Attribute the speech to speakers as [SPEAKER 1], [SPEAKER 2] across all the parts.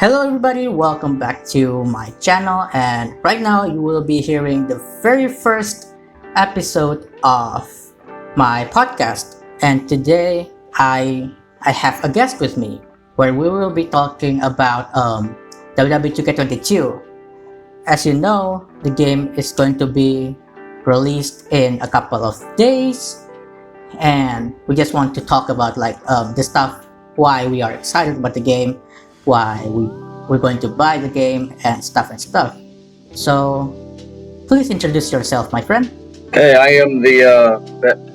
[SPEAKER 1] Hello everybody, welcome back to my channel, and right now you will be hearing the very first episode of my podcast. And today I have a guest with me where we will be talking about WWE 2K22. As you know, the game is going to be released in a couple of days, and we just want to talk about the stuff, why we are excited about the game, why we're going to buy the game, and stuff. So please introduce yourself, my friend.
[SPEAKER 2] Hey, I am the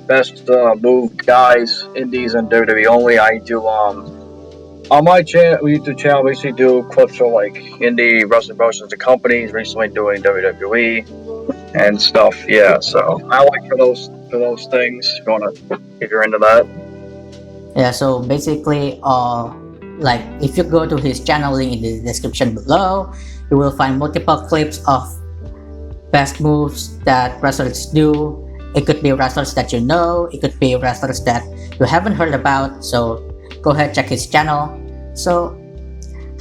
[SPEAKER 2] best move guys, indies, and WWE only. I do on my channel, YouTube channel, basically do clips for like indie wrestling promotions and companies. Recently doing WWE and stuff. Yeah, so I like for those things. If you're into that.
[SPEAKER 1] Yeah, so basically, if you go to his channel, link in the description below, you will find multiple clips of best moves that wrestlers do. It could be wrestlers that you know, it could be wrestlers that you haven't heard about, so go ahead, check his channel. So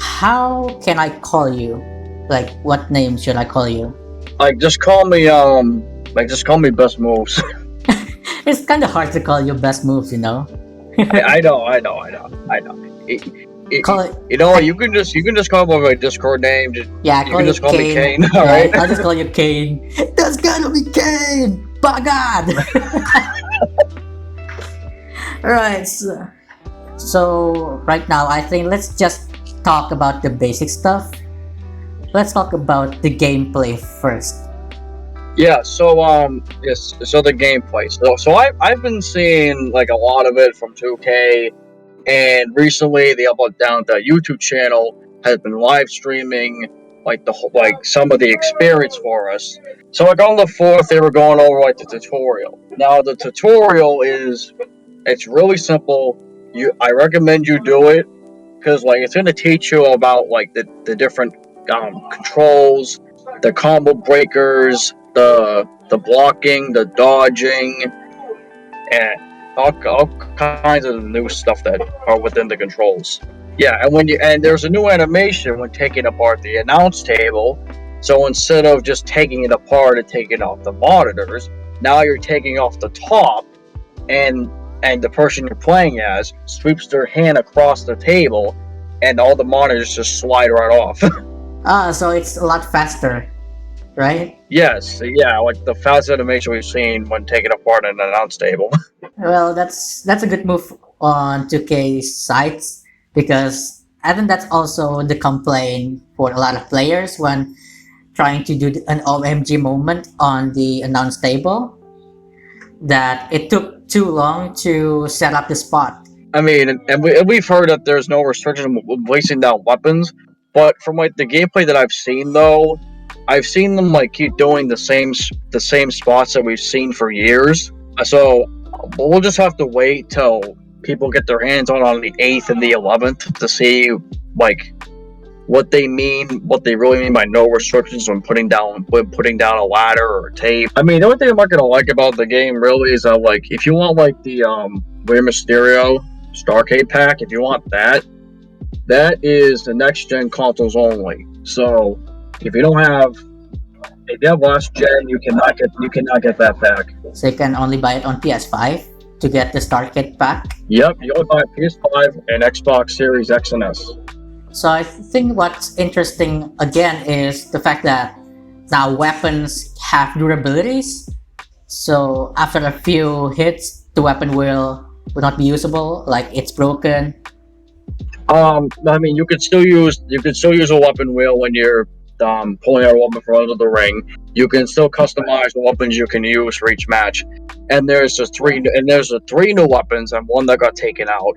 [SPEAKER 1] how can I call you? Like, what name should I call you?
[SPEAKER 2] Just call me best moves.
[SPEAKER 1] It's kind of hard to call you best moves, you know.
[SPEAKER 2] I know.
[SPEAKER 1] Call it,
[SPEAKER 2] you know what? You can just call me my Discord name.
[SPEAKER 1] Yeah,
[SPEAKER 2] you can just call me Kane.
[SPEAKER 1] Yeah,
[SPEAKER 2] All right,
[SPEAKER 1] I'll just call you Kane. That's gonna be Kane. By God. Alright, so right now I think let's just talk about the basic stuff. Let's talk about the gameplay first.
[SPEAKER 2] Yeah, so the gameplay. So I've been seeing like a lot of it from 2K, and recently the the YouTube channel has been live streaming some of the experience for us. So like on the 4th, they were going over like the tutorial. Now the tutorial it's really simple. I recommend you do it because like it's gonna teach you about like the different controls, the combo breakers, the blocking, the dodging, and all kinds of new stuff that are within the controls. Yeah, and there's a new animation when taking apart the announce table. So instead of just taking it apart and taking off the monitors, now you're taking off the top, and the person you're playing as sweeps their hand across the table, and all the monitors just slide right off.
[SPEAKER 1] So it's a lot faster, right?
[SPEAKER 2] Yes, yeah, like the fast animation we've seen when taking apart an announce table.
[SPEAKER 1] Well, that's a good move on 2K's sides, because I think that's also the complaint for a lot of players when trying to do an OMG moment on the announce table, that it took too long to set up the spot.
[SPEAKER 2] I mean, and we've heard that there's no restriction on placing down weapons, but from like the gameplay that I've seen though, I've seen them like keep doing the same spots that we've seen for years. So we'll just have to wait till people get their hands on the 8th and the 11th to see like what they really mean by no restrictions when putting down a ladder or tape. I mean, the only thing I'm not gonna like about the game really is that like if you want like the Rey Mysterio Starcade pack, if you want that is the next gen consoles only. So if you have last gen, you cannot get that pack.
[SPEAKER 1] So you can only buy it on PS5 to get the Starkit pack.
[SPEAKER 2] Yep, you only buy PS5 and Xbox Series X and S.
[SPEAKER 1] So I think what's interesting again is the fact that now weapons have durabilities. So after a few hits, the weapon will not be usable, like it's broken.
[SPEAKER 2] I mean, you could still use a weapon wheel when you're pulling out a weapon from under the ring. You can still customize the weapons you can use for each match. And there's three new weapons and one that got taken out.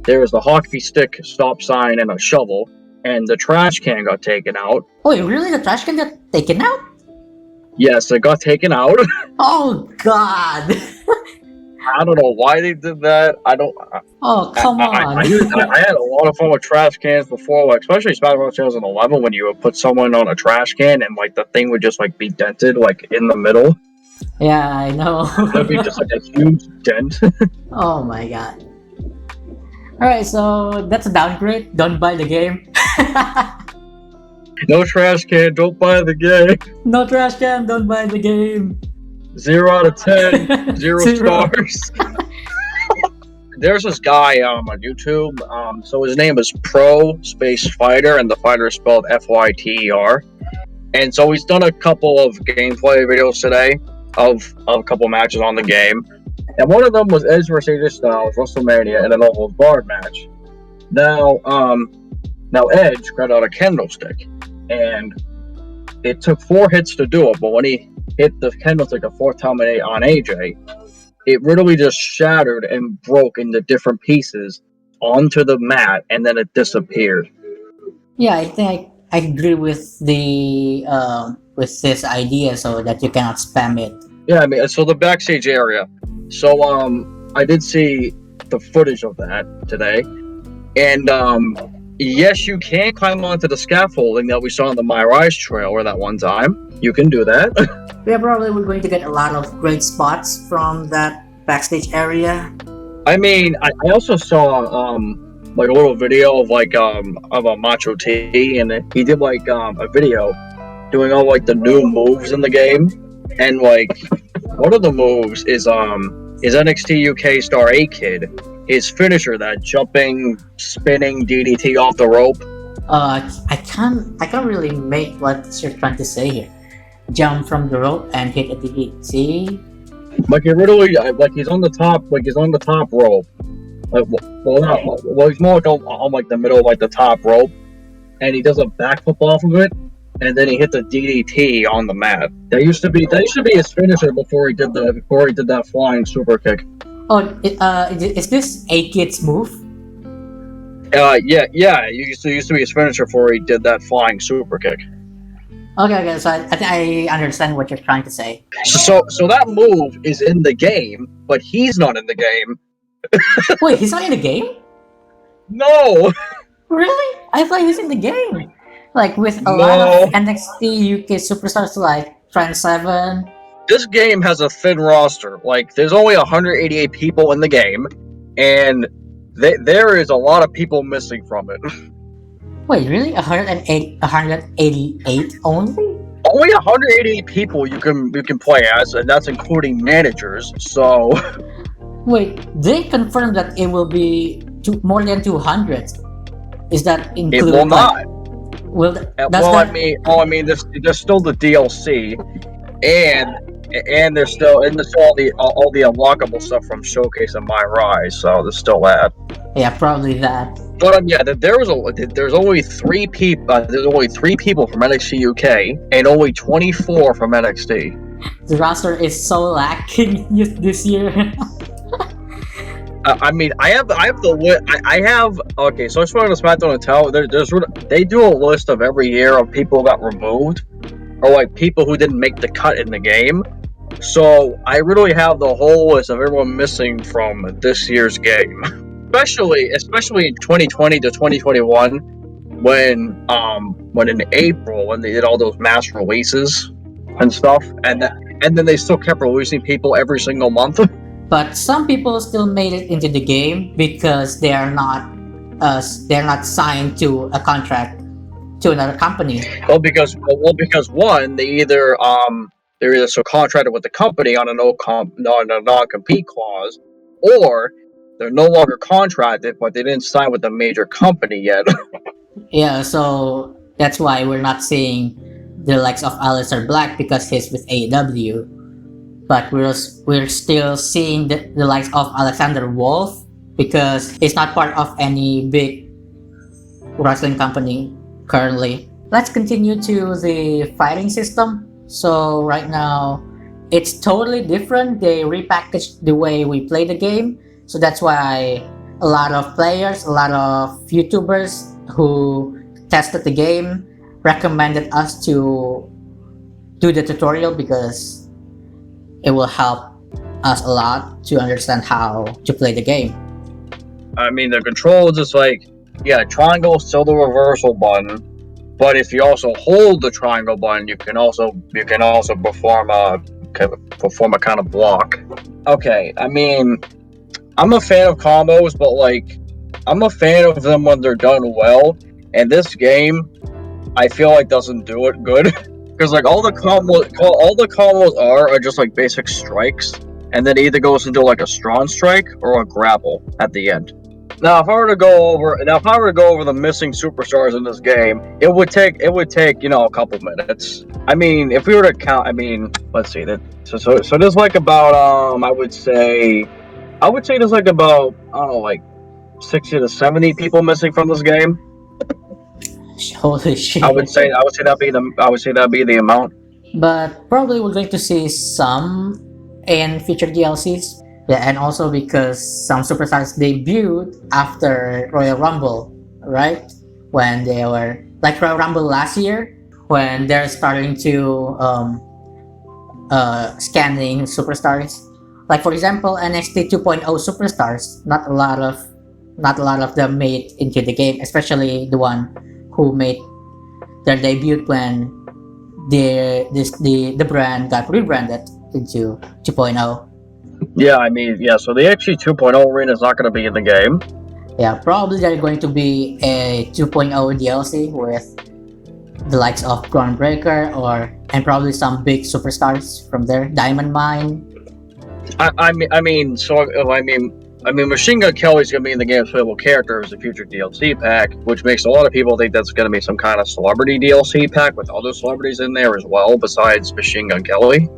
[SPEAKER 2] There's the hockey stick, stop sign, and a shovel. And the trash can got taken out.
[SPEAKER 1] Oh, really? The trash can got taken out?
[SPEAKER 2] Yes, it got taken out.
[SPEAKER 1] Oh God!
[SPEAKER 2] I don't know why they did that.
[SPEAKER 1] Oh, come on!
[SPEAKER 2] I had a lot of fun with trash cans before, like especially Smash 2011 when you would put someone on a trash can and like the thing would just like be dented like in the middle.
[SPEAKER 1] Yeah, I know.
[SPEAKER 2] It'd be just like a huge dent.
[SPEAKER 1] Oh my God! All right, so that's a downgrade. Don't buy the game.
[SPEAKER 2] No trash can, don't buy the game.
[SPEAKER 1] No trash can, don't buy the game.
[SPEAKER 2] 0 out of 10, 0
[SPEAKER 1] Zero.
[SPEAKER 2] stars. There's this guy on YouTube. So his name is Pro Space Fighter, and the fighter is spelled FYTER. And so he's done a couple of gameplay videos today of a couple matches on the game. And one of them was Edge vs AJ Styles, WrestleMania, in an almost barred match. Now Edge got out a candlestick, and it took 4 hits to do it. But when he hit the candlestick a 4th time on AJ, it literally just shattered and broke into different pieces onto the mat, and then it disappeared.
[SPEAKER 1] Yeah, I think I agree with the with this idea, so that you cannot spam it.
[SPEAKER 2] Yeah, I mean, so the backstage area. So I did see the footage of that today, and yes, you can climb onto the scaffolding that we saw on the My Rise trailer that one time. You can do that.
[SPEAKER 1] Yeah, probably we're going to get a lot of great spots from that backstage area.
[SPEAKER 2] I mean, I also saw like a little video of a Macho T, and he did like a video doing all like the new moves in the game, and like one of the moves is NXT UK star A Kid, his finisher, that jumping, spinning DDT off the rope.
[SPEAKER 1] I can't really make what you're trying to say here. Jump from the rope and hit a DDT.
[SPEAKER 2] Like he literally, like he's on the top rope. Like, he's more like on like the middle of like the top rope, and he does a backflip off of it, and then he hits a DDT on the mat. That used to be his finisher before he did that flying super kick.
[SPEAKER 1] Oh, is this A Kid's move?
[SPEAKER 2] Yeah. It used to be his finisher before he did that flying super kick.
[SPEAKER 1] Okay. So I think I understand what you're trying to say.
[SPEAKER 2] So that move is in the game, but he's not in the game.
[SPEAKER 1] Wait, he's not in the game?
[SPEAKER 2] No.
[SPEAKER 1] Really? I thought he was in the game. Like with a lot of NXT UK superstars like Trent Seven.
[SPEAKER 2] This game has a thin roster. Like, there's only 188 people in the game, and there is a lot of people missing from it.
[SPEAKER 1] Wait, really? 188 only?
[SPEAKER 2] Only 188 people you can play as, and that's including managers. So,
[SPEAKER 1] wait, they confirmed that it will be more than 200. Is that included?
[SPEAKER 2] It will not.
[SPEAKER 1] I
[SPEAKER 2] mean, there's still the DLC, and there's still all the unlockable stuff from Showcase and My Rise. So there's still that.
[SPEAKER 1] Yeah, probably that.
[SPEAKER 2] But there's only 3 people. There's only 3 people from NXT UK and only 24 from NXT.
[SPEAKER 1] The roster is so lacking this year.
[SPEAKER 2] I mean, I have the list. I have okay. So I just wanted to SmackDown and tell. They do a list of every year of people who got removed, or like people who didn't make the cut in the game. So I really have the whole list of everyone missing from this year's game, especially in 2020 to 2021, when in April when they did all those mass releases and stuff, and then they still kept releasing people every single month.
[SPEAKER 1] But some people still made it into the game because they're not signed to a contract to another company.
[SPEAKER 2] Well, because one, they're either so contracted with the company on a non-compete clause, or they're no longer contracted, but they didn't sign with a major company yet.
[SPEAKER 1] Yeah, so that's why we're not seeing the likes of Aleister Black because he's with AEW. But we're still seeing the likes of Alexander Wolf because he's not part of any big wrestling company currently. Let's continue to the fighting system. So right now, it's totally different. They repackaged the way we play the game. So that's why a lot of players, a lot of YouTubers who tested the game recommended us to do the tutorial because it will help us a lot to understand how to play the game.
[SPEAKER 2] I mean, the controls is like, yeah, triangle is still the reversal button, but if you also hold the triangle button, you can also perform a kind of block. Okay, I mean, I'm a fan of combos, but like, I'm a fan of them when they're done well. and this game, I feel like doesn't do it good. Because like all the combos are just like basic strikes, and then it either goes into like a strong strike or a grapple at the end. Now, if I were to go over the missing superstars in this game, it would take a couple minutes. I mean, if we were to count, let's see that. So there's like about I would say there's like about I don't know, like 60 to 70 people missing from this game.
[SPEAKER 1] Holy shit!
[SPEAKER 2] I would say that'd be the amount.
[SPEAKER 1] But probably we're going to see some in future DLCs. Yeah, and also because some superstars debuted after Royal Rumble, right? When they were like Royal Rumble last year, when they're starting to scanning superstars. Like for example, NXT 2.0 superstars. Not a lot of them made into the game, especially the one who made their debut when the brand got rebranded into 2.0.
[SPEAKER 2] Yeah, so the XG 2.0 arena is not going to be in the game.
[SPEAKER 1] Yeah, probably there's going to be a 2.0 DLC with the likes of Groundbreaker and probably some big superstars from there. Diamond Mine.
[SPEAKER 2] Machine Gun Kelly's going to be in the game's playable character as a future DLC pack, which makes a lot of people think that's going to be some kind of celebrity DLC pack with other celebrities in there as well, besides Machine Gun Kelly.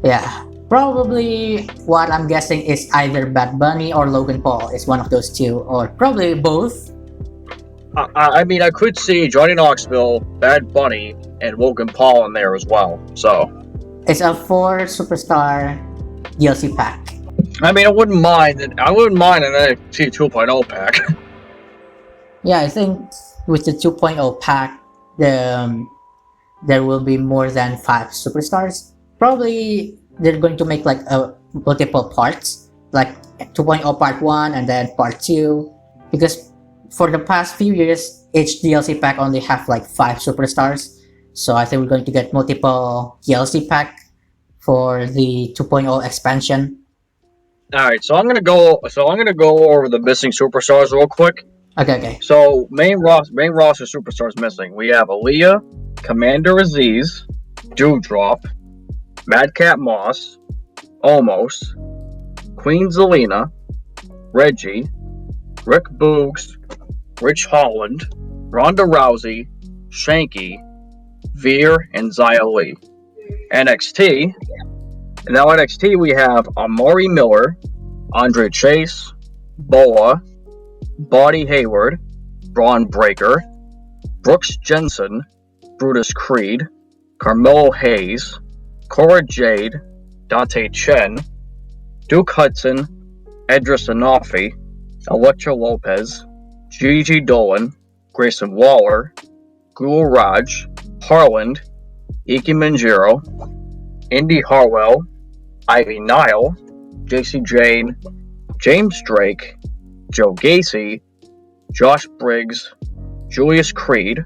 [SPEAKER 1] Yeah, probably what I'm guessing is either Bad Bunny or Logan Paul is one of those two, or probably both.
[SPEAKER 2] I could see Johnny Knoxville, Bad Bunny, and Logan Paul in there as well. So
[SPEAKER 1] it's a 4 superstar DLC pack.
[SPEAKER 2] I wouldn't mind an NXT 2.0 pack.
[SPEAKER 1] Yeah, I think with the 2.0 pack, there will be more than 5 superstars. Probably they're going to make like multiple parts, like 2.0 part 1 and then part 2, because for the past few years, each DLC pack only have like 5 superstars. So I think we're going to get multiple DLC pack for the 2.0 expansion.
[SPEAKER 2] All right, so I'm gonna go over the missing superstars real quick.
[SPEAKER 1] Okay.
[SPEAKER 2] So main roster superstars missing. We have Aaliyah, Commander Aziz, Dewdrop, Madcap Moss, Omos, Queen Zelina, Reggie, Rick Boogs, Rich Holland, Ronda Rousey, Shanky, Veer, and Xia Li. NXT. And now NXT we have Amari Miller, Andre Chase, Boa, Bonnie Hayward, Braun Breaker, Brooks Jensen, Brutus Creed, Carmelo Hayes, Cora Jade, Dante Chen, Duke Hudson, Edris Anafi, Electra Lopez, Gigi Dolan, Grayson Waller, Gul Raj, Harland, Iki Manjiro, Indy Harwell, Ivy Nile, JC Jane, James Drake, Joe Gacy, Josh Briggs, Julius Creed,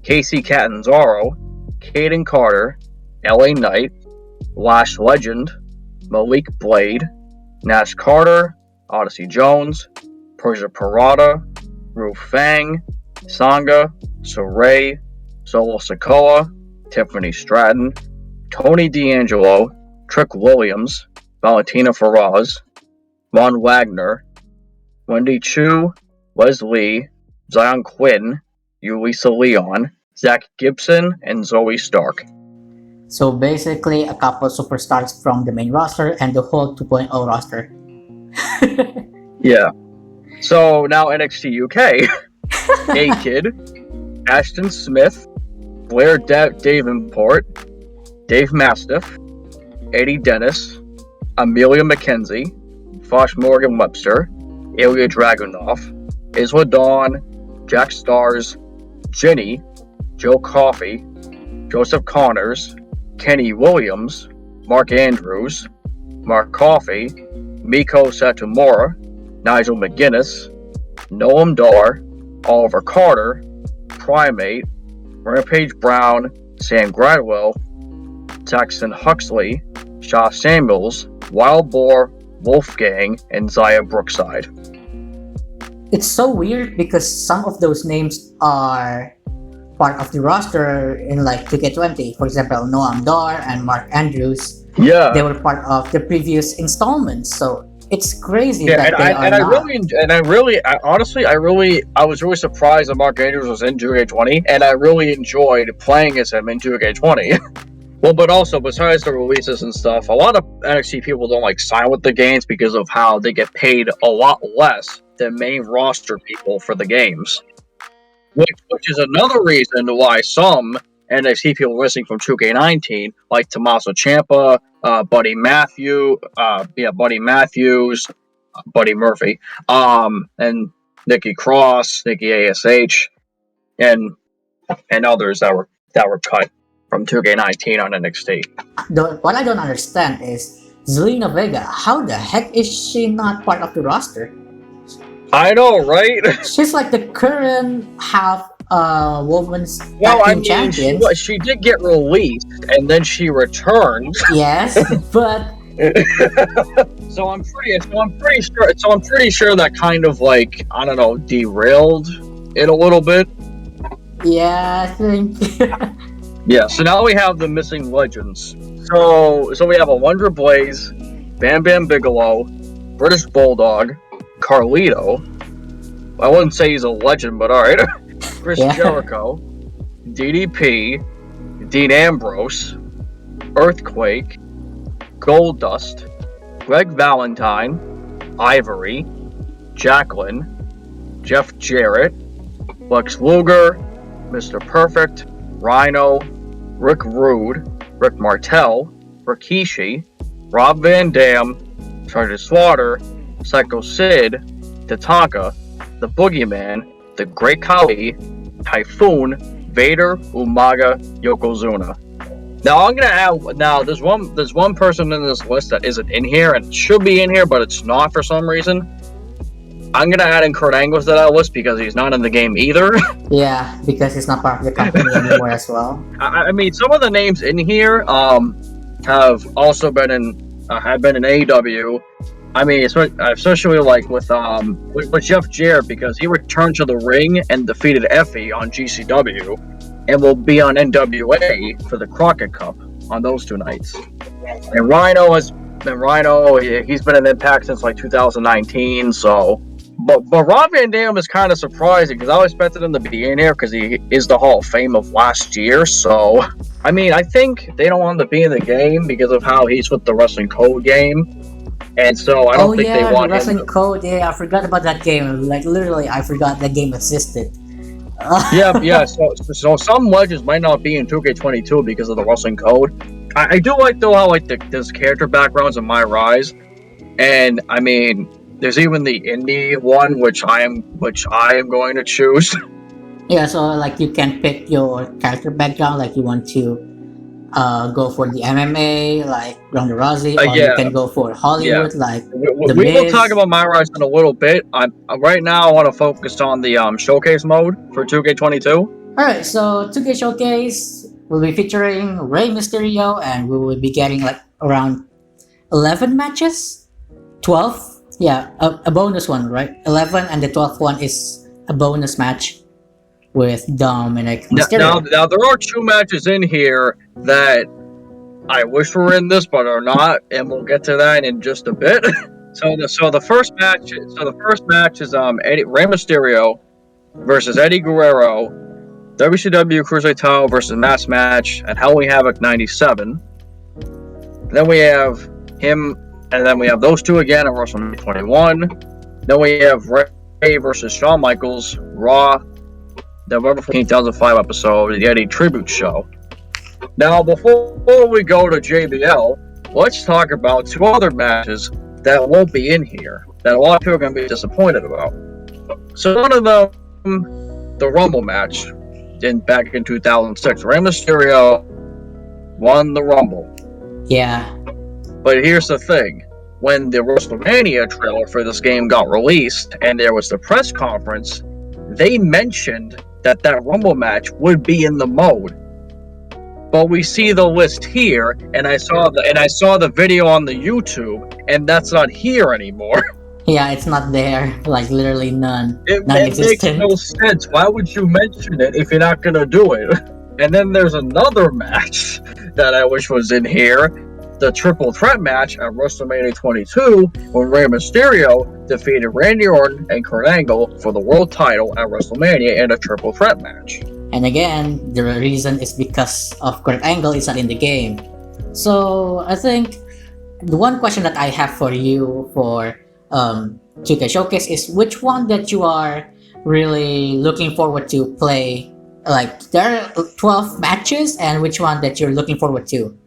[SPEAKER 2] Casey Catanzaro, Caden Carter, LA Knight, Lash Legend, Malik Blade, Nash Carter, Odyssey Jones, Persia Parada, Ru Fang, Sangha, Saray, Solo Sokoa, Tiffany Stratton, Tony D'Angelo, Trick Williams, Valentina Faraz, Von Wagner, Wendy Chu, Leslie, Zion Quinn, Ulisa Leon, Zach Gibson, and Zoe Stark.
[SPEAKER 1] So basically a couple superstars from the main roster and the whole 2.0 roster.
[SPEAKER 2] Yeah. So now NXT UK. A-Kid, Ashton Smith, Blair Davenport, Dave Mastiff, Eddie Dennis, Amelia McKenzie, Fosh Morgan Webster, Ilya Dragunov, Isla Dawn, Jack Stars, Jenny, Joe Coffey, Joseph Connors, Kenny Williams, Mark Andrews, Mark Coffey, Miko Satomura, Nigel McGuinness, Noam Dar, Oliver Carter, Primate, Rampage Brown, Sam Gradwell, Saxon Huxley, Shaw Samuels, Wild Boar, Wolfgang, and Zaya Brookside.
[SPEAKER 1] it's so weird because some of those names are part of the roster in like 2K20. For example, Noam Dar and Mark Andrews. They
[SPEAKER 2] Yeah.
[SPEAKER 1] were part of the previous installments. So it's crazy
[SPEAKER 2] Yeah,
[SPEAKER 1] that
[SPEAKER 2] and
[SPEAKER 1] they
[SPEAKER 2] I
[SPEAKER 1] are
[SPEAKER 2] and I
[SPEAKER 1] not.
[SPEAKER 2] really and I really I, honestly I was really surprised that Mark Andrews was in 2K20, and I really enjoyed playing as him in 2K20. Well, but also besides the releases and stuff, a lot of NXT people don't like sign with the games because of how they get paid a lot less than main roster people for the games. Which is another reason why some NXT people listening from 2K19, like Tommaso Ciampa, Buddy Matthews, Buddy Murphy, and Nikki Cross, Nikki ASH, and others that were cut from 2K19 on NXT.
[SPEAKER 1] What I don't understand is Zelina Vega. How the heck is she not part of the roster?
[SPEAKER 2] I know, right?
[SPEAKER 1] She's like the current half women's
[SPEAKER 2] Well,
[SPEAKER 1] tag
[SPEAKER 2] I
[SPEAKER 1] team
[SPEAKER 2] mean,
[SPEAKER 1] champions.
[SPEAKER 2] she did get released and then she returned.
[SPEAKER 1] Yes, but
[SPEAKER 2] So I'm pretty sure that kind of like, I don't know, derailed it a little bit.
[SPEAKER 1] yeah, I think.
[SPEAKER 2] Yeah, so now we have the missing legends. So we have a Wonder Blaze, Bam Bam Bigelow, British Bulldog, Carlito. I wouldn't say he's a legend, but alright. Chris
[SPEAKER 1] Yeah.
[SPEAKER 2] Jericho, DDP, Dean Ambrose, Earthquake, Goldust, Greg Valentine, Ivory, Jacqueline, Jeff Jarrett, Lex Luger, Mr. Perfect, Rhino, Rick Rude, Rick Martel, Rikishi, Rob Van Dam, Sergeant Slaughter, Psycho Sid, Tatanka, The Boogeyman, The Great Khali, Typhoon, Vader, Umaga, Yokozuna. Now I'm gonna add. Now there's one person in this list that isn't in here and should be in here, but it's not for some reason. I'm gonna add in Kurt Angle to that list because he's not in the game either.
[SPEAKER 1] Yeah, because he's not part of the company anymore as well.
[SPEAKER 2] I mean, some of the names in here have also been in AEW. I mean, especially like with Jeff Jarrett, because he returned to the ring and defeated Effie on GCW, and will be on NWA for the Crockett Cup on those 2 nights. And Rhino, he's been in Impact since like 2019. So, but Rob Van Dam is kind of surprising because I expected him to be in here because he is the Hall of Fame of last year. So, I mean, I think they don't want him to be in the game because of how he's with the Wrestling Code game. And so I don't think they want
[SPEAKER 1] the Wrestling
[SPEAKER 2] him.
[SPEAKER 1] Code. Yeah, I forgot about that game. Like literally, I forgot that game existed.
[SPEAKER 2] Yeah. So some legends might not be in 2K22 because of the Wrestling Code. I do like though how like there's character backgrounds in My Rise, and I mean there's even the indie one which I am going to choose.
[SPEAKER 1] Yeah, so like you can pick your character background, like you want to go for the MMA, like Ronda Rousey, or you
[SPEAKER 2] Yeah.
[SPEAKER 1] can go for Hollywood, like The
[SPEAKER 2] We will
[SPEAKER 1] Miz.
[SPEAKER 2] talk about My Rise in a little bit. Right now I want to focus on the showcase mode for 2K22.
[SPEAKER 1] Alright, so 2K Showcase will be featuring Rey Mysterio, and we will be getting like around 11 matches? 12? Yeah, a bonus one, right? 11, and the 12th one is a bonus match with Dominic Mysterio.
[SPEAKER 2] Now there are 2 matches in here that I wish were in this but are not, and we'll get to that in just a bit. So the first match is Rey Mysterio versus Eddie Guerrero, WCW Cruiserweight title versus mass match at Halloween Havoc 97. Then we have him, and then we have those 2 again at WrestleMania 21. Then we have Rey versus Shawn Michaels, Raw, November 14, 2005 episode, the Eddie Tribute Show. Now, before we go to JBL, let's talk about 2 other matches that won't be in here, that a lot of people are going to be disappointed about. So one of them, the Rumble match, back in 2006. Rey Mysterio won the Rumble.
[SPEAKER 1] Yeah.
[SPEAKER 2] But here's the thing. When the WrestleMania trailer for this game got released, and there was the press conference, they mentioned that Rumble match would be in the mode. But we see the list here, and I saw the video on the YouTube, and that's not here anymore.
[SPEAKER 1] Yeah, it's not there. Like literally none,
[SPEAKER 2] It makes
[SPEAKER 1] non-existent.
[SPEAKER 2] no sense. Why would you mention it if you're not gonna do it? And then there's another match that I wish was in here. The triple threat match at WrestleMania 22 when Rey Mysterio defeated Randy Orton and Kurt Angle for the world title at WrestleMania in a triple threat match.
[SPEAKER 1] And again, the reason is because of Kurt Angle is not in the game. So I think the one question that I have for you for 2K Showcase is which one that you are really looking forward to play. Like there are 12 matches, and which one that you're looking forward to?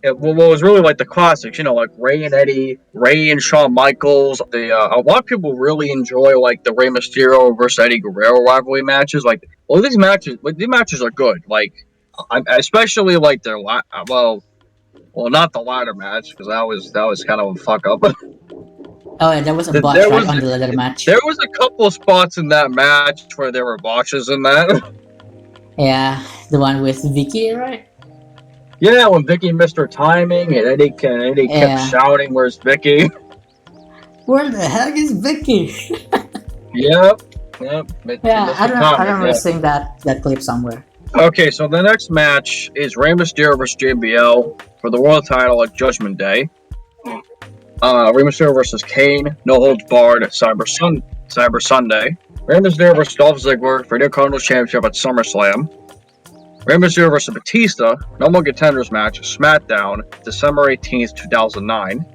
[SPEAKER 2] Well, what was really like the classics, like Ray and Eddie, Ray and Shawn Michaels. A lot of people really enjoy like the Rey Mysterio versus Eddie Guerrero rivalry matches. These matches are good. Like, especially like well, not the ladder match because that was kind of a fuck up.
[SPEAKER 1] Oh, and there was a botch
[SPEAKER 2] there
[SPEAKER 1] right
[SPEAKER 2] was
[SPEAKER 1] on the leather match.
[SPEAKER 2] there was a couple of spots in that match where there were botches in that.
[SPEAKER 1] Yeah, the one with Vicky, right?
[SPEAKER 2] Yeah, when Vicky missed her timing and Eddie kept
[SPEAKER 1] Yeah.
[SPEAKER 2] shouting, "Where's Vicky?"
[SPEAKER 1] Where the heck is Vicky?
[SPEAKER 2] Yep.
[SPEAKER 1] Yeah,
[SPEAKER 2] Missed
[SPEAKER 1] I
[SPEAKER 2] her
[SPEAKER 1] don't. I
[SPEAKER 2] timing.
[SPEAKER 1] remember
[SPEAKER 2] Yeah.
[SPEAKER 1] seeing that clip somewhere.
[SPEAKER 2] Okay, so the next match is Rey Mysterio versus JBL for the world title at Judgment Day. Rey Mysterio versus Kane, no holds barred, Cyber Sunday. Rey Mysterio versus Dolph Ziggler for the Intercontinental Championship at SummerSlam. Rey Mysterio versus Batista, no more contenders match, SmackDown, December 18th, 2009.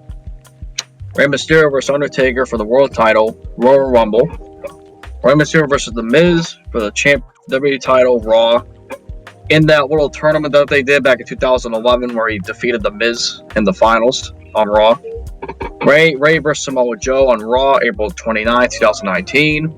[SPEAKER 2] Rey Mysterio versus Undertaker for the world title, Royal Rumble. Rey Mysterio versus The Miz for the WWE title, Raw. In that little tournament that they did back in 2011 where he defeated The Miz in the finals on Raw. Ray versus Samoa Joe on Raw, April 29, 2019.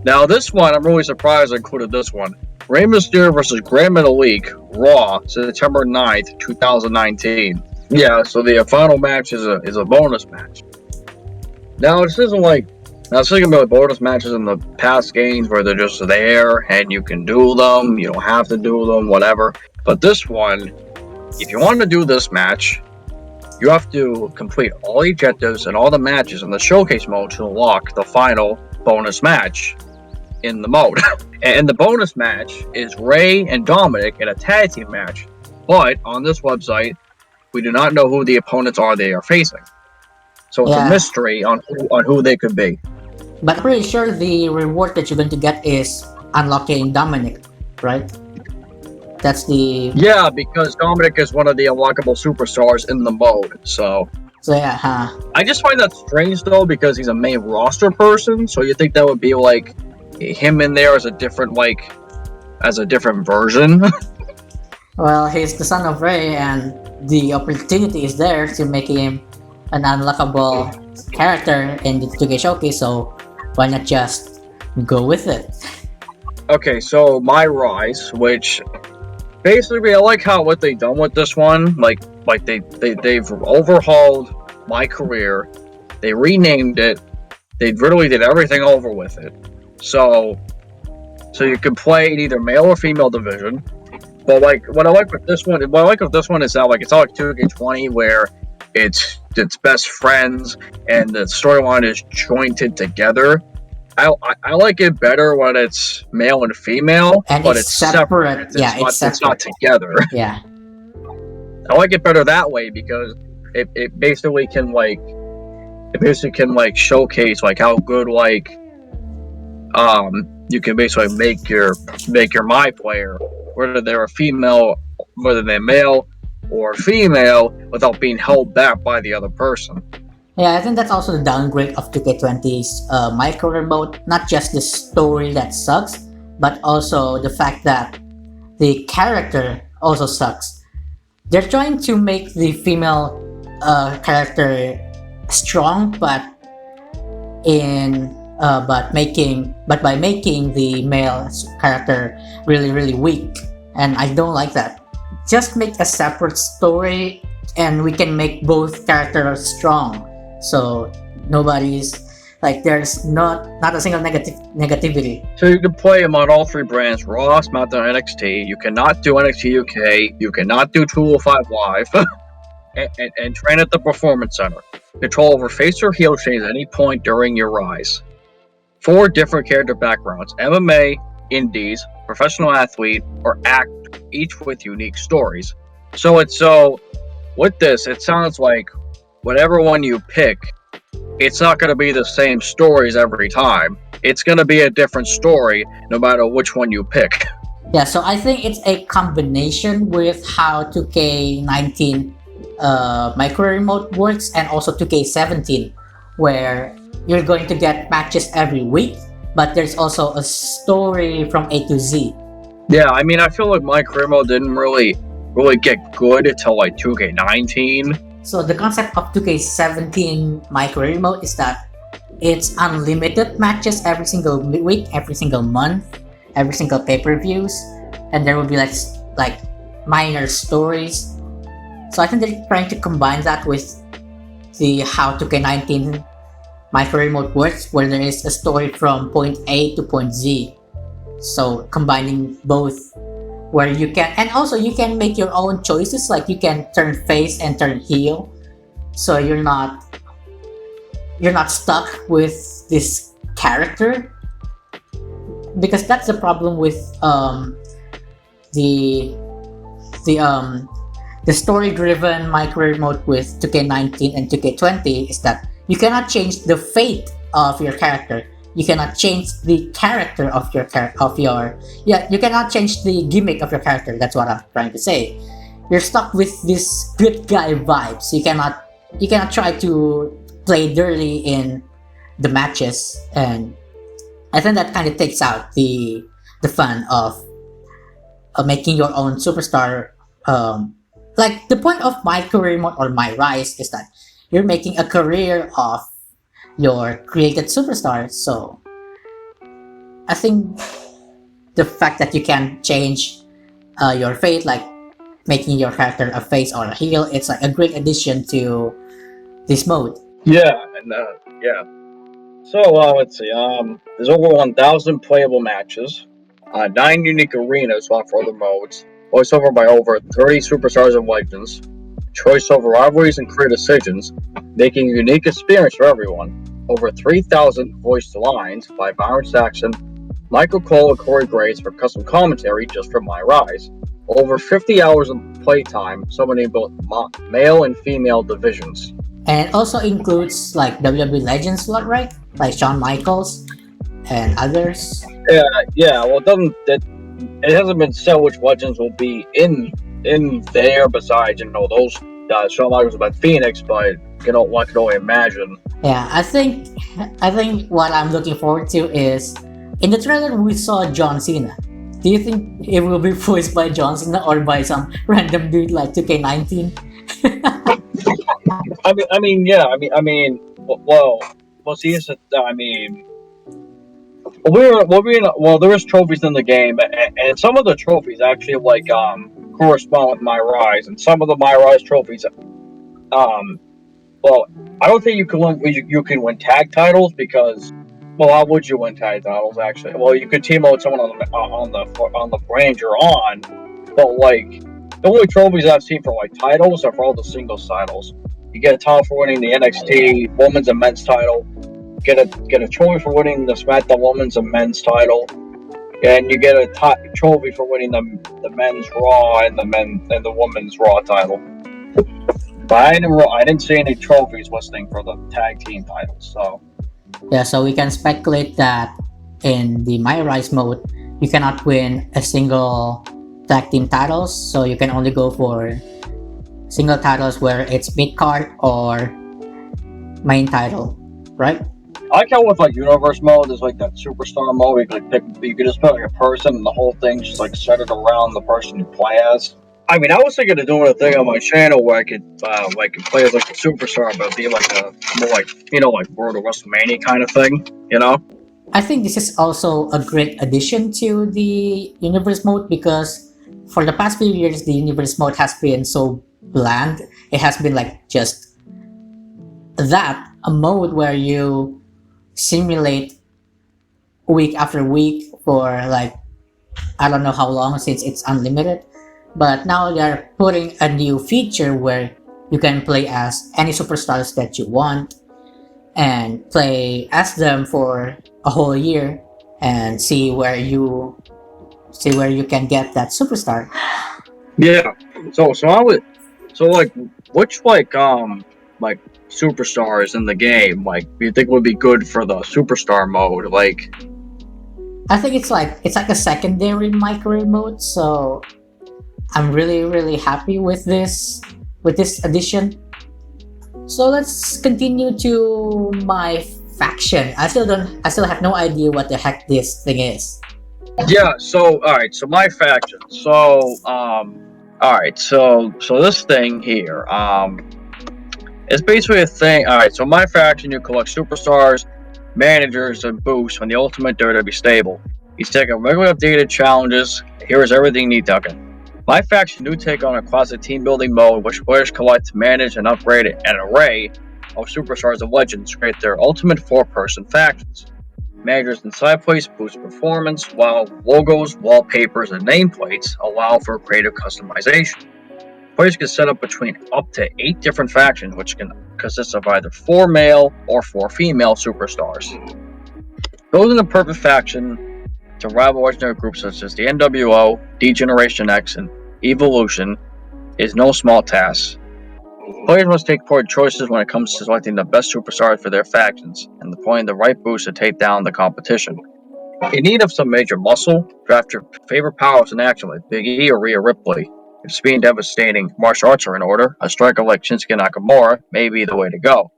[SPEAKER 2] Now this one, I'm really surprised I included this one. Rey Mysterio versus Grand Metalik, Raw, September 9th, 2019. Yeah, so the final match is a bonus match. Now this isn't like I was thinking about bonus matches in the past games where they're just there and you can do them, you don't have to do them, whatever. But this one, if you want to do this match, you have to complete all the objectives and all the matches in the showcase mode to unlock the final bonus match in the mode. And the bonus match is Ray and Dominic in a tag team match. But on this website, we do not know who the opponents are they are facing. So it's a mystery on who they could be.
[SPEAKER 1] But I'm pretty sure the reward that you're going to get is unlocking Dominic, right? That's the...
[SPEAKER 2] Yeah, because Dominic is one of the unlockable superstars in the mode, so
[SPEAKER 1] yeah, huh?
[SPEAKER 2] I just find that strange, though, because he's a main roster person, so you think that would be, like, him in there as a different version?
[SPEAKER 1] Well, he's the son of Ray, and the opportunity is there to make him an unlockable character in the 2K Showcase, so why not just go with it?
[SPEAKER 2] Okay, so my rise, which basically I like what they've done with this one. Like they've overhauled my career. They renamed it. They literally did everything over with it. So you can play in either male or female division. But what I like with this one is that it's all like 2K20 where it's best friends and the storyline is jointed together. I like it better when it's male and female,
[SPEAKER 1] and
[SPEAKER 2] but it's separate. It's not together.
[SPEAKER 1] Yeah.
[SPEAKER 2] I like it better that way because it basically can showcase like how good you can basically make your my player, whether they're a female, whether they're male or female, without being held back by the other person.
[SPEAKER 1] Yeah, I think that's also the downgrade of 2K20's My Career mode. Not just the story that sucks, but also the fact that the character also sucks. They're trying to make the female character strong, but by making the male character really weak, and I don't like that. Just make a separate story, and we can make both characters strong. So nobody's like there's not a single negativity.
[SPEAKER 2] So you can play them on all three brands: Raw, SmackDown, NXT. You cannot do NXT UK. You cannot do 205 Live. and train at the Performance Center. Control over face or heel change at any point during your rise. 4 different character backgrounds: MMA, indies, professional athlete, or actor, each with unique stories. So with this, it sounds like whatever one you pick, it's not going to be the same stories every time. It's going to be a different story no matter which one you pick.
[SPEAKER 1] Yeah, so I think it's a combination with how 2K19 micro remote works and also 2K17, where you're going to get matches every week, but there's also a story from A to Z.
[SPEAKER 2] Yeah, I mean, I feel like my Cremo didn't really get good until like 2K19.
[SPEAKER 1] So the concept of 2K17 micro remote is that it's unlimited matches every single week, every single month, every single pay-per-views, and there will be like minor stories. So I think they're trying to combine that with the how 2K19 micro remote works, where there is a story from point A to point Z. So combining both, where you can, and also you can make your own choices, like you can turn face and turn heel, so you're not stuck with this character, because that's the problem with the story-driven micro remote with 2K19 and 2K20 is that you cannot change the fate of your character. You cannot change the character of your you cannot change the gimmick of your character. That's what I'm trying to say. You're stuck with this good guy vibes. You cannot try to play dirty in the matches, and I think that kind of takes out the fun of making your own superstar. Like the point of my career mode or my rise is that you're making a career of your created superstar. So I think the fact that you can change your fate, like making your character a face or a heel, it's like a great addition to this mode.
[SPEAKER 2] Yeah, and yeah. So let's see. There's over 1,000 playable matches, 9 unique arenas offer other modes, voiceover by over 30 superstars and legends, choice over rivalries and career decisions, making a unique experience for everyone. Over 3,000 voiced lines by Byron Saxon, Michael Cole, and Corey Graves for custom commentary just for My Rise. Over 50 hours of playtime, summoning both male and female divisions.
[SPEAKER 1] And also includes like WWE legends, right? Like Shawn Michaels and others.
[SPEAKER 2] Yeah. Well, it hasn't been said which legends will be in there besides those Shawn Michaels by Phoenix, but one can only imagine.
[SPEAKER 1] Yeah, I think what I'm looking forward to is, in the trailer we saw John Cena. Do you think it will be voiced by John Cena or by some random dude like 2K19?
[SPEAKER 2] See, there is trophies in the game, and some of the trophies actually correspond with My Rise, and some of the My Rise trophies, I don't think you can win tag titles because, how would you win tag titles actually? Well, you could team up with someone on the brand you're on, but the only trophies I've seen for titles are for all the singles titles. You get a title for winning the NXT Women's and Men's title. Get a trophy for winning the SmackDown Women's and Men's title, and you get a trophy for winning the Men's Raw and the Women's Raw title. But I didn't see any trophies listing for the tag team titles. So
[SPEAKER 1] yeah, so we can speculate that in the My Rise mode, you cannot win a single tag team titles, so you can only go for single titles where it's mid card or main title, right?
[SPEAKER 2] I like how with universe mode, there's that superstar mode. You can just put a person, and the whole thing just centered around the person you play as. I mean, I was thinking of doing a thing on my channel where I could play as a superstar, but be more World of WrestleMania kind of thing,
[SPEAKER 1] I think this is also a great addition to the universe mode, because for the past few years the universe mode has been so bland. It has been just a mode where you simulate week after week for I don't know how long, since it's unlimited. But now they're putting a new feature where You can play as any superstars that you want and play as them for a whole year and see where you can get that superstar.
[SPEAKER 2] Yeah. So I would so like which like superstars in the game like do you think would be good for the superstar mode? Like
[SPEAKER 1] I think it's like a secondary micro mode, so I'm really happy with this addition. So let's continue to my faction. I still have no idea what the heck this thing is.
[SPEAKER 2] yeah, so all right, so my faction. All right, so this thing here, it's basically a thing. All right, so my faction, you collect superstars, managers, and boosts from the ultimate WWE stable. You take a regular updated challenges. Here is everything you need, Duncan. My faction do take on a classic team building mode, which players collect, manage, and upgrade an array of superstars and legends to create their ultimate four-person factions. Managers and side plates boost performance, while logos, wallpapers, and nameplates allow for creative customization. Players can set up between up to 8 different factions, which can consist of either 4 male or 4 female superstars. Building a perfect faction to rival legendary groups such as the NWO, D-Generation X, and Evolution is no small task. Players must take important choices when it comes to selecting the best superstars for their factions and deploying the right boost to take down the competition. In need of some major muscle, draft your favorite powers in action like Big E or Rhea Ripley. If speed and devastating martial arts are in order, a striker like Shinsuke Nakamura may be the way to go.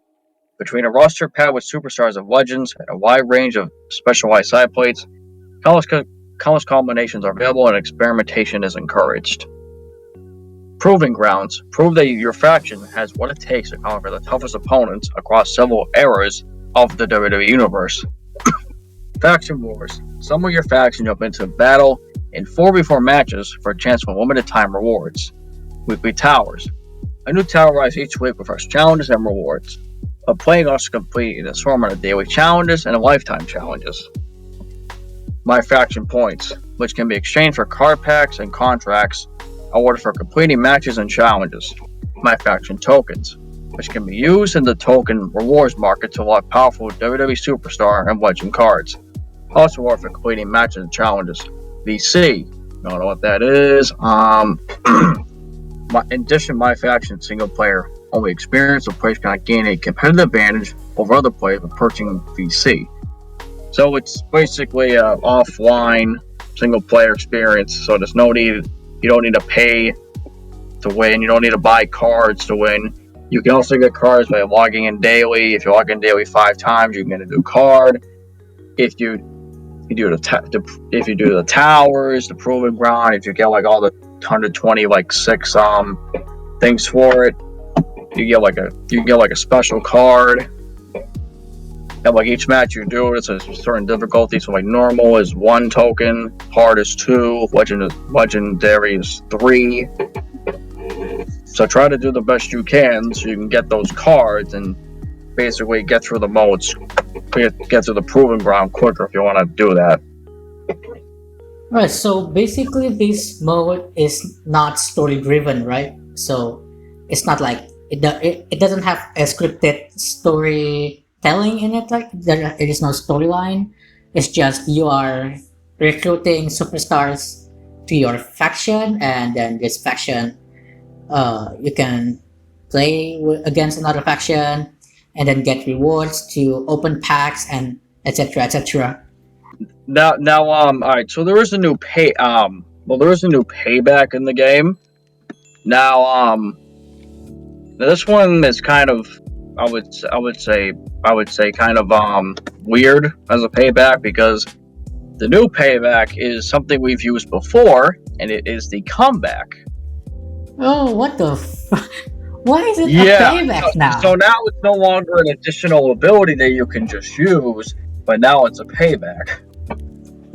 [SPEAKER 2] Between a roster packed with superstars of legends and a wide range of specialized side plates, countless combinations are available and experimentation is encouraged. Proving grounds. Prove that your faction has what it takes to conquer the toughest opponents across several eras of the WWE Universe. Faction Wars. Summon your faction up into battle in 4v4 matches for a chance for limited time rewards. Weekly Towers. A new tower rises each week with fresh challenges and rewards. But playing us complete an assortment of daily challenges and lifetime challenges. My Faction Points, which can be exchanged for card packs and contracts awarded for completing matches and challenges. My Faction Tokens, which can be used in the token rewards market to unlock powerful WWE Superstar and Legend cards. Also awarded for completing matches and challenges. VC, don't know what that is. In addition, My Faction single player only experience, the players cannot gain a competitive advantage over other players when purchasing VC. So it's basically an offline single player experience. So there's no need. You don't need to pay to win. You don't need to buy cards to win. You can also get cards by logging in daily. If you log in daily 5 times, you can get a new card. If you do the towers, the proving ground, if you get like all the 120 like 6 things for it, you get like a special card. And like each match you do, it's a certain difficulty. So like normal is 1 token, hard is 2, legendary is 3. So try to do the best you can so you can get those cards and basically get through the modes, get to the proving ground quicker if you want to do that.
[SPEAKER 1] Right, so basically this mode is not story driven, right? So it's not like it doesn't have a scripted storytelling in it. Like there is no storyline. It's just you are recruiting superstars to your faction, and then this faction, you can play against another faction, and then get rewards to open packs and etc. etc.
[SPEAKER 2] Now, all right. So there is a new there is a new payback in the game. Now, this one is kind of, I would say kind of weird as a payback because the new payback is something we've used before, and it is the comeback.
[SPEAKER 1] Oh, what the? Why is it a payback now?
[SPEAKER 2] So now it's no longer an additional ability that you can just use, but now it's a payback.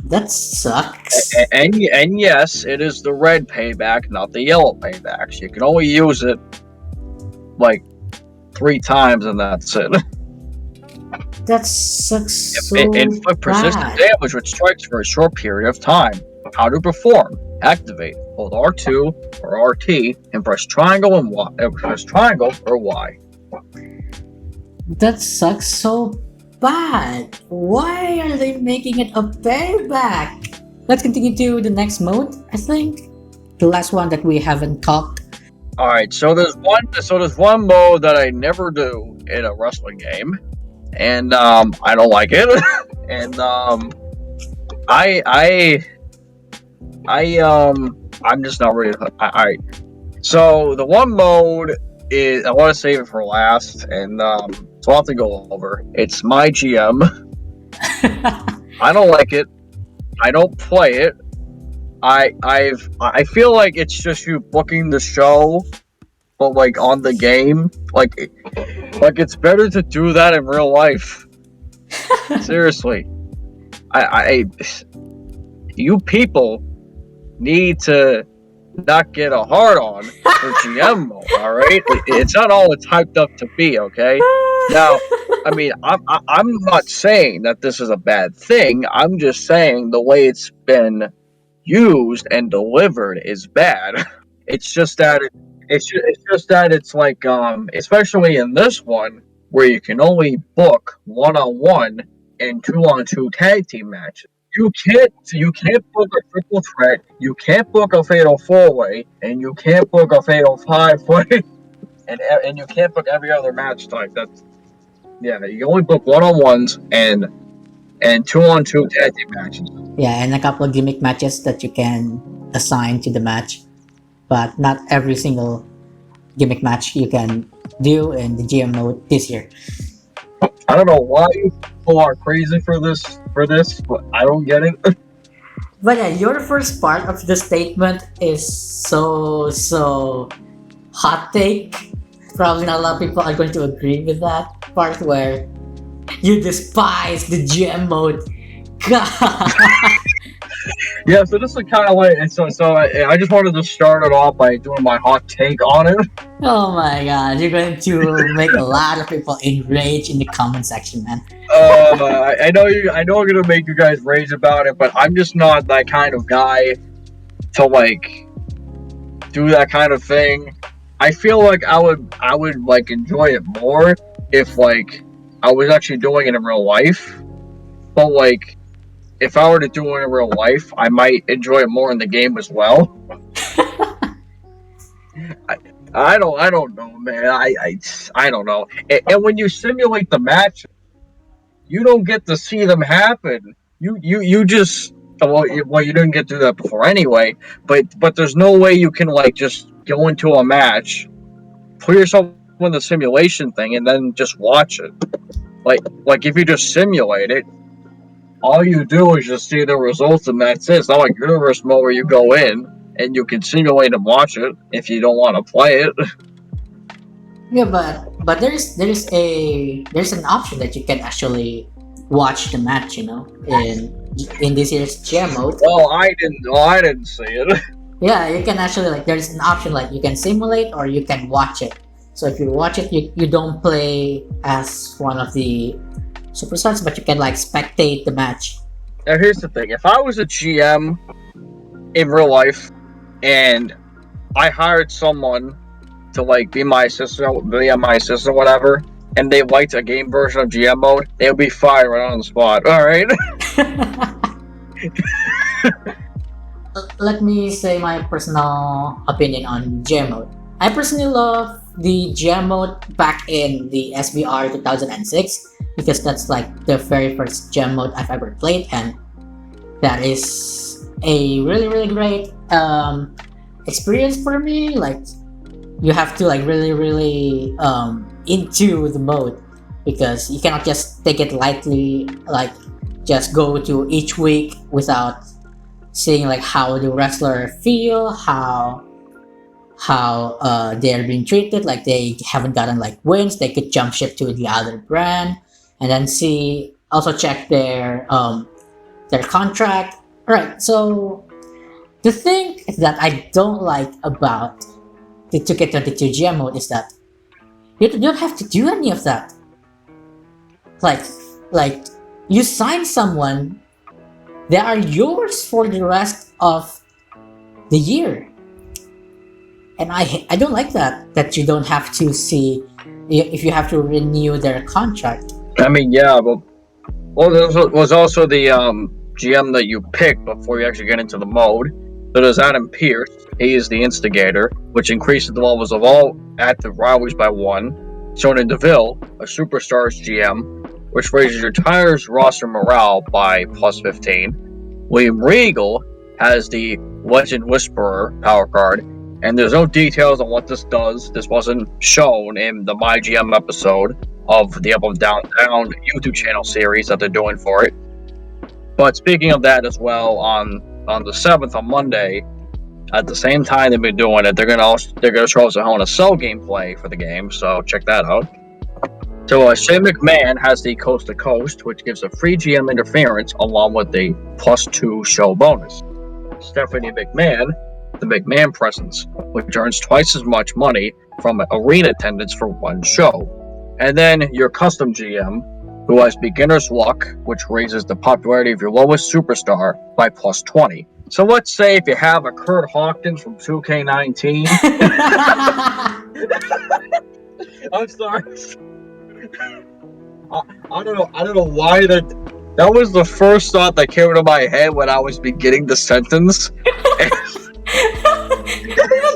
[SPEAKER 1] That sucks.
[SPEAKER 2] And yes, it is the red payback, not the yellow paybacks. You can only use it like 3 times, and that's it.
[SPEAKER 1] That sucks so
[SPEAKER 2] Inflict persistent
[SPEAKER 1] bad.
[SPEAKER 2] damage with strikes for a short period of time. How to perform. Activate. Hold R2 or RT and press triangle and Y. Press triangle or Y.
[SPEAKER 1] That sucks so bad. Why are they making it a payback? Let's continue to the next mode, I think. The last one that we haven't talked.
[SPEAKER 2] Alright, so there's one mode that I never do in a wrestling game. And I don't like it. And I'm just not ready. Alright. So the one mode is I want to save it for last, and so I'll have to go over. It's my GM. I don't like it. I don't play it. I feel like it's just you booking the show, but like on the game, like it's better to do that in real life. Seriously, I you people need to not get a hard on for GM mode. All right, it's not all it's hyped up to be. Okay, now I mean I'm not saying that this is a bad thing. I'm just saying the way it's been used and delivered is bad. It's just that it's like especially in this one where you can only book 1-on-1 and 2-on-2 tag team matches. You can't book a triple threat, you can't book a fatal 4-way, and you can't book a fatal 5-way, and you can't book every other match type. That's you only book 1-on-ones and 2-on-2 tag team matches.
[SPEAKER 1] Yeah, and a couple of gimmick matches that you can assign to the match, but not every single gimmick match you can do in the GM mode this year.
[SPEAKER 2] I don't know why people are crazy for this, but I don't get it.
[SPEAKER 1] But yeah, your first part of the statement is so hot take. Probably not a lot of people are going to agree with that part where you despise the GM mode. God.
[SPEAKER 2] Yeah, so this is kind of like, and so I just wanted to start it off by doing my hot take on it.
[SPEAKER 1] Oh my god, you're going to make a lot of people enraged in the comment section, man.
[SPEAKER 2] I know I'm gonna make you guys rage about it, but I'm just not that kind of guy to like do that kind of thing. I feel like I would like enjoy it more if like I was actually doing it in real life. But like if I were to do it in real life, I might enjoy it more in the game as well. I don't know, man. I don't know. And when you simulate the match, you don't get to see them happen. You just you didn't get to do that before anyway. But there's no way you can like just go into a match, put yourself in the simulation thing, and then just watch it. Like if you just simulate it, all you do is just see the results, and that's it. It's not like universe mode where you go in and you can simulate and watch it if you don't want to play it.
[SPEAKER 1] Yeah, but there's an option that you can actually watch the match, in this year's GM mode.
[SPEAKER 2] Well, I didn't see it.
[SPEAKER 1] Yeah, you can actually like there's an option like you can simulate or you can watch it. So if you watch it, you don't play as one of the superstars, but you can like spectate the match.
[SPEAKER 2] Now here's the thing: if I was a GM in real life and I hired someone to like be my assistant, whatever, and they liked a game version of GM mode, they would be fired right on the spot. All right.
[SPEAKER 1] Let me say my personal opinion on GM mode. I personally love the GM mode back in the SBR 2006 because that's like the very first GM mode I've ever played, and that is a really great experience for me. Like you have to like really into the mode because you cannot just take it lightly, like just go to each week without seeing like how the wrestler feel, how they're being treated, like they haven't gotten like wins, they could jump ship to the other brand, and then also check their contract. Alright, so the thing that I don't like about the 2K22 GM mode is that you don't have to do any of that. Like you sign someone, they are yours for the rest of the year. And I don't like that you don't have to see if you have to renew their contract.
[SPEAKER 2] I mean, yeah, but well, there was also the GM that you pick before you actually get into the mode. So there's Adam Pearce. He is the instigator, which increases the levels of all active rivalries by 1. Sonya Deville, a superstars GM, which raises your tire's roster morale by plus 15. William Regal has the Legend Whisperer power card, and there's no details on what this does. This wasn't shown in the My GM episode of the Up Up Down Down YouTube channel series that they're doing for it. But speaking of that as well, on the 7th on Monday, at the same time they've been doing it, they're gonna show us a Hell in a Cell gameplay for the game. So check that out. So Shane McMahon has the Coast to Coast, which gives a free GM interference along with the +2 show bonus. Stephanie McMahon, the McMahon Presence, which earns twice as much money from arena attendance for 1 show. And then your custom GM, who has Beginner's Luck, which raises the popularity of your lowest superstar by +20. So let's say if you have a Kurt Hawkins from 2K19. I'm sorry. I don't know why that was the first thought that came into my head when I was beginning the sentence.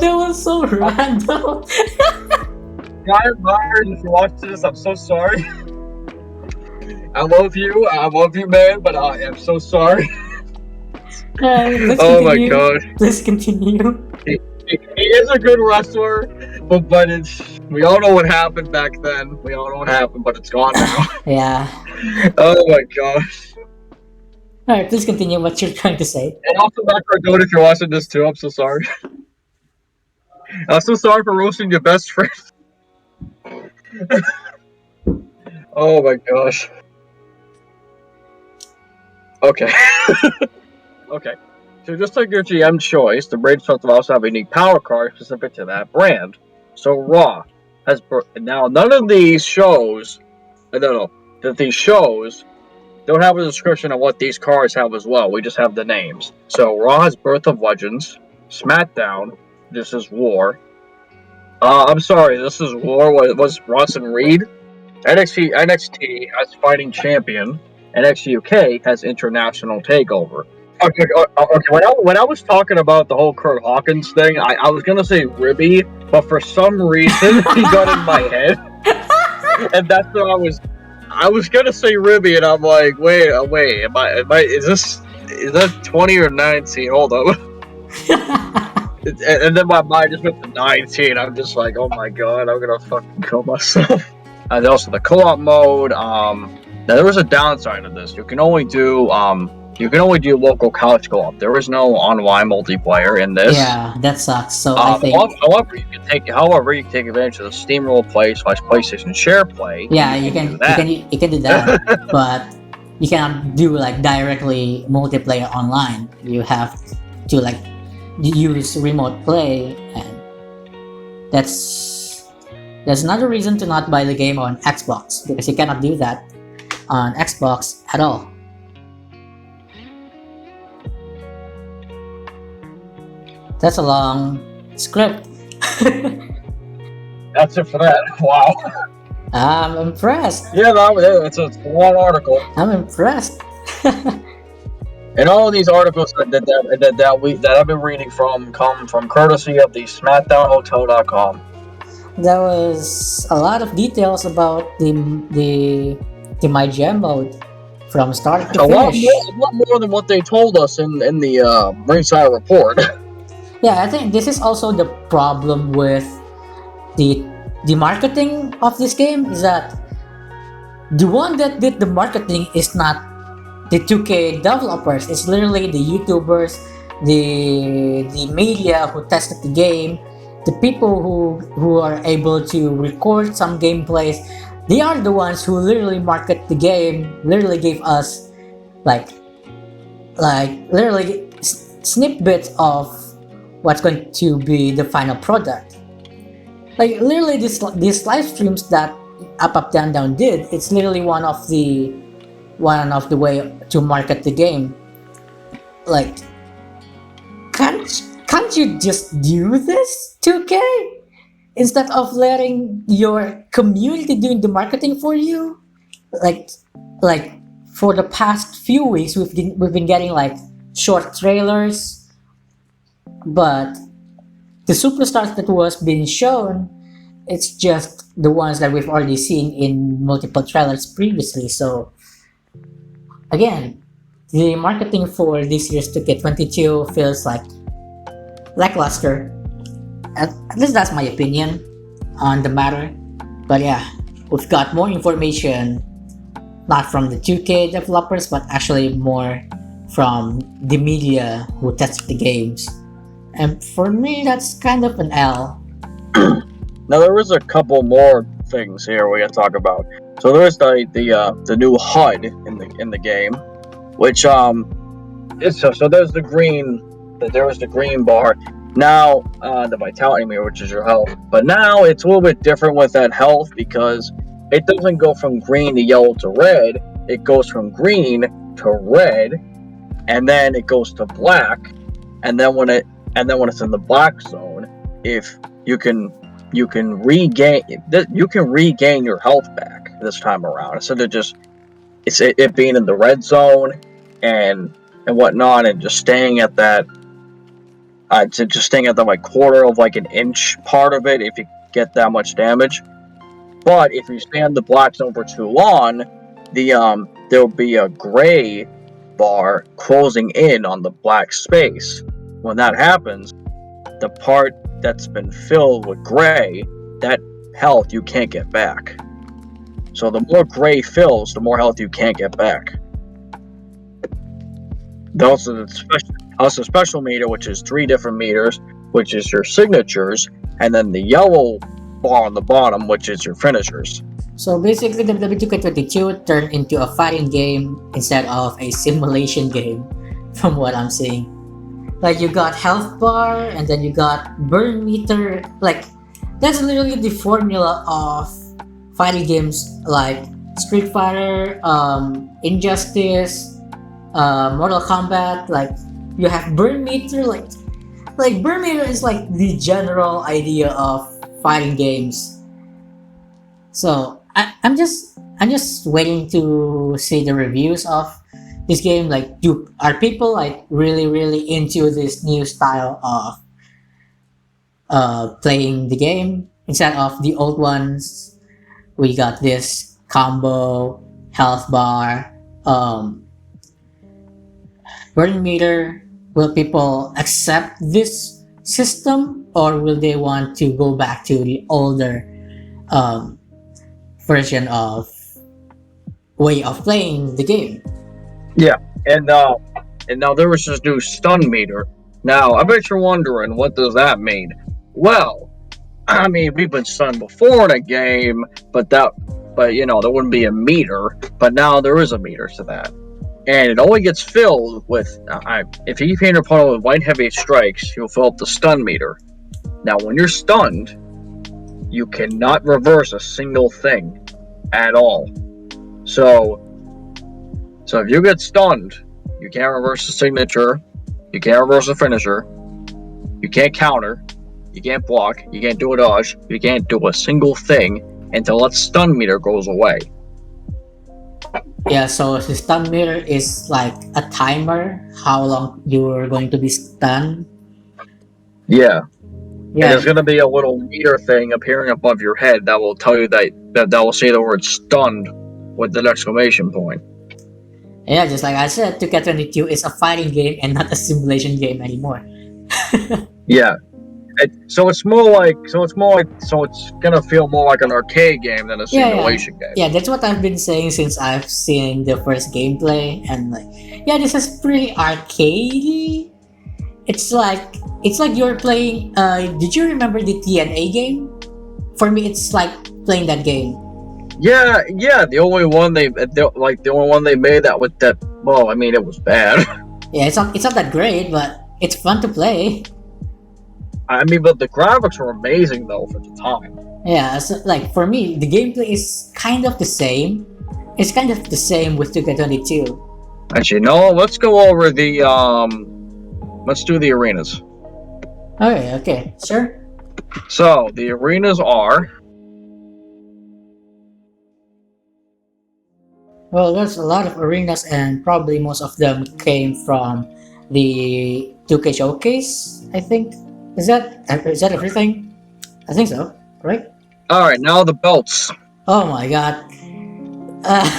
[SPEAKER 1] That was so random.
[SPEAKER 2] Ryan Myers, if you're watching this, I'm so sorry. I love you, man, but I am so sorry.
[SPEAKER 1] Oh
[SPEAKER 2] my god.
[SPEAKER 1] Let's continue.
[SPEAKER 2] He is a good wrestler, but it's, we all know what happened back then. We all know what happened, but it's gone now.
[SPEAKER 1] Yeah.
[SPEAKER 2] Oh my gosh.
[SPEAKER 1] Alright, please continue what you're trying to say.
[SPEAKER 2] And also, Matt Cardone, if you're watching this too, I'm so sorry. I'm so sorry for roasting your best friend. Oh my gosh. Okay. Okay. So just like your GM choice, the Braves will also have a unique power card specific to that brand. So Raw has now none of these shows, these shows don't have a description of what these cards have as well. We just have the names. So Raw has Birth of Legends, SmackDown, this is War. I'm sorry, this is War. Was Bronson Reed? NXT has Fighting Champion. NXT UK has International Takeover. Okay. When I was talking about the whole Kurt Hawkins thing, I was gonna say Ribby, but for some reason he got in my head, and that's what I was gonna say Ribby, and I'm like, wait, is that 20 or 19? Hold up. And then my mind just went to 19. I'm just like, oh my god, I'm gonna fucking kill myself. And also the co-op mode. Now there was a downside to this. You can only do local couch co-op. There is no online multiplayer in this.
[SPEAKER 1] Yeah, that sucks. So I think.
[SPEAKER 2] However, you can take advantage of the Steamroll Play / PlayStation Share Play.
[SPEAKER 1] Yeah, you can do that, but you cannot do like directly multiplayer online. You have to like use remote play, and that's another reason to not buy the game on Xbox, because you cannot do that on Xbox at all. That's a long script.
[SPEAKER 2] That's it for that. Wow.
[SPEAKER 1] I'm impressed.
[SPEAKER 2] Yeah, it's a long article.
[SPEAKER 1] I'm impressed.
[SPEAKER 2] And all of these articles that I've been reading from come from courtesy of the SmackDownHotel.com.
[SPEAKER 1] There was a lot of details about the My GM mode from start to finish.
[SPEAKER 2] A lot more than what they told us in the Ringside Report.
[SPEAKER 1] Yeah, I think this is also the problem with the marketing of this game, is that the one that did the marketing is not the 2K developers. It's literally the YouTubers, the media who tested the game, the people who are able to record some gameplays. They are the ones who literally market the game, literally gave us like literally snippets of what's going to be the final product. Like literally these live streams that Up Down Down did, it's literally one of the way to market the game. Like kind can't you just do this, 2K? Instead of letting your community doing the marketing for you? Like, like for the past few weeks, we've been getting like short trailers, but the superstars that was being shown, it's just the ones that we've already seen in multiple trailers previously. So again, the marketing for this year's 2K22 feels like lackluster. At least that's my opinion on the matter. But yeah, we've got more information, not from the 2K developers, but actually more from the media who tested the games. And for me, that's kind of an L.
[SPEAKER 2] Now there is a couple more things here we gotta talk about. So there's the new HUD in the game, which it's so there's the green, there was the green bar. Now the vitality meter, which is your health, but now it's a little bit different with that health because it doesn't go from green to yellow to red. It goes from green to red, and then it goes to black, and then when it's in the black zone, if you can regain your health back this time around instead of just it being in the red zone and whatnot, and just staying at that just staying at the like quarter of like an inch part of it if you get that much damage. But if you stay in the black zone for too long, there'll be a gray bar closing in on the black space. When that happens, the part that's been filled with gray, that health you can't get back. So the more gray fills, the more health you can't get back. There's also the special meter, which is 3 different meters, which is your signatures, and then the yellow bar on the bottom, which is your finishers.
[SPEAKER 1] So basically, the WWE 2K22 turned into a fighting game instead of a simulation game, from what I'm seeing. Like, you got health bar, and then you got burn meter. Like, that's literally the formula of fighting games like Street Fighter, Injustice, Mortal Kombat. Like, you have burn meter. Like burn meter is like the general idea of fighting games. So I'm just waiting to see the reviews of this game. Like, are people like really into this new style of playing the game instead of the old ones? We got this combo, health bar, burn meter. Will people accept this system, or will they want to go back to the older version of way of playing the game?
[SPEAKER 2] Yeah, and now there was this new stun meter. Now I bet you're wondering, what does that mean? Well, I mean, we've been stunned before in a game, but you know, there wouldn't be a meter. But now there is a meter to that, and it only gets filled with if you hit your opponent with white heavy strikes, you'll fill up the stun meter. Now, when you're stunned, you cannot reverse a single thing at all. So if you get stunned, you can't reverse the signature, you can't reverse the finisher, you can't counter, you can't block, you can't do a dodge, you can't do a single thing until that stun meter goes away.
[SPEAKER 1] Yeah, so the stun meter is like a timer, how long you're going to be stunned.
[SPEAKER 2] Yeah. And there's going to be a little meter thing appearing above your head that will tell you that will say the word stunned with an exclamation point.
[SPEAKER 1] Yeah, just like I said, 2K22 is a fighting game and not a simulation game anymore.
[SPEAKER 2] Yeah. So it's gonna feel more like an arcade game than a simulation game.
[SPEAKER 1] Yeah, that's what I've been saying since I've seen the first gameplay, and like, yeah, this is pretty arcadey. It's like you're playing. Did you remember the TNA game? For me, it's like playing that game.
[SPEAKER 2] Yeah. The only one they made that with that. Well, I mean, it was bad.
[SPEAKER 1] Yeah, it's not that great, but it's fun to play.
[SPEAKER 2] I mean, but the graphics were amazing though for the time.
[SPEAKER 1] Yeah, so, like, for me, the gameplay is kind of the same. It's kind of the same with 2K22.
[SPEAKER 2] Actually, no. Let's go over the let's do the arenas.
[SPEAKER 1] Okay, okay, sure.
[SPEAKER 2] So the arenas are.
[SPEAKER 1] Well, there's a lot of arenas, and probably most of them came from the 2K showcase. I think is that everything? I think so, right?
[SPEAKER 2] All right, now the belts.
[SPEAKER 1] Oh my god.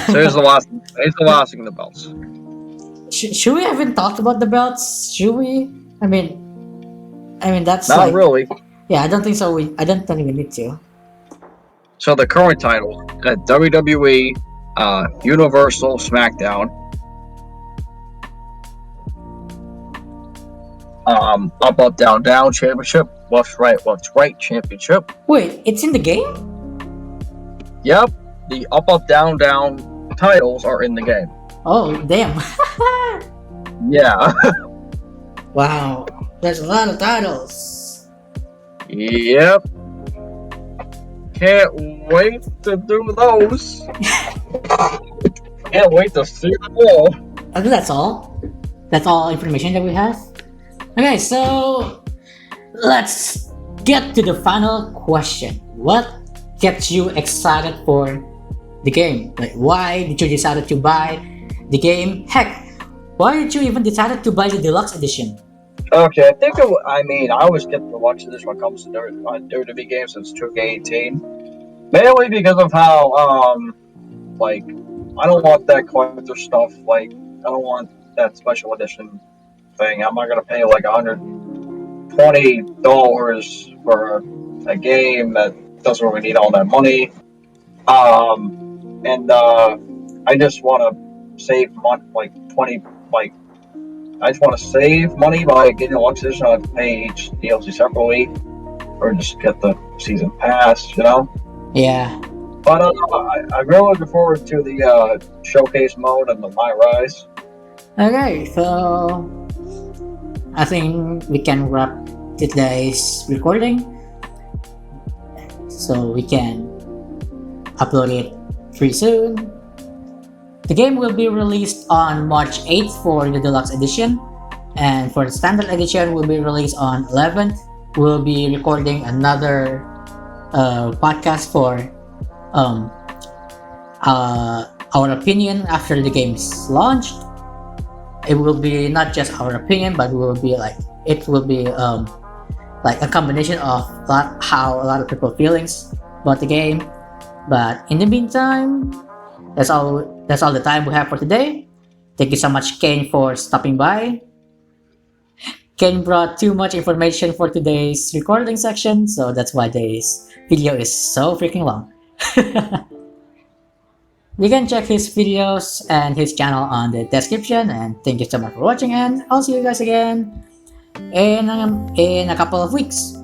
[SPEAKER 2] So here's the
[SPEAKER 1] Uh,
[SPEAKER 2] last. Here's the last thing. The belts.
[SPEAKER 1] should we even talk about the belts? Should we? I mean that's
[SPEAKER 2] Not
[SPEAKER 1] like,
[SPEAKER 2] really.
[SPEAKER 1] yeah. I don't think so. I don't think we need to.
[SPEAKER 2] So the current title at WWE Universal SmackDown, up down down championship, left right championship.
[SPEAKER 1] Wait, it's in the game?
[SPEAKER 2] Yep, the up down down titles are in the game.
[SPEAKER 1] Oh damn!
[SPEAKER 2] Yeah,
[SPEAKER 1] Wow, there's a lot of titles.
[SPEAKER 2] yep. Can't wait to do those. Can't wait to see them all.
[SPEAKER 1] I think that's all. That's all information that we have. Okay, so let's get to the final question. What gets you excited for the game? Like, why did you decide to buy the game? Heck, why did you even decide to buy the deluxe edition?
[SPEAKER 2] Okay, I think I mean I always get the watch this when it comes to WWE games since 2K18. Mainly because of how like I don't want that collector stuff. Like I don't want that special edition thing. I'm not gonna pay like $120 for a game that doesn't really need all that money. And I just want to save money, like 20, like I just want to save money by getting a deluxe edition. I have to pay each DLC separately, or just get the season pass, you know.
[SPEAKER 1] Yeah.
[SPEAKER 2] But I'm really looking forward to the showcase mode and the My Rise.
[SPEAKER 1] Okay, so I think we can wrap today's recording so we can upload it pretty soon. The game will be released on March 8th for the deluxe edition, and for the standard edition will be released on 11th. We'll be recording another podcast for um, our opinion after the game's launched. It will be not just our opinion, but it will be like a combination of how a lot of people feelings about the game. But in the meantime, that's all. That's all the time we have for today. Thank you so much, Kane, for stopping by. Kane brought too much information for today's recording section, so that's why this video is so freaking long. You can check his videos and his channel on the description. And thank you so much for watching. And I'll see you guys again in a couple of weeks.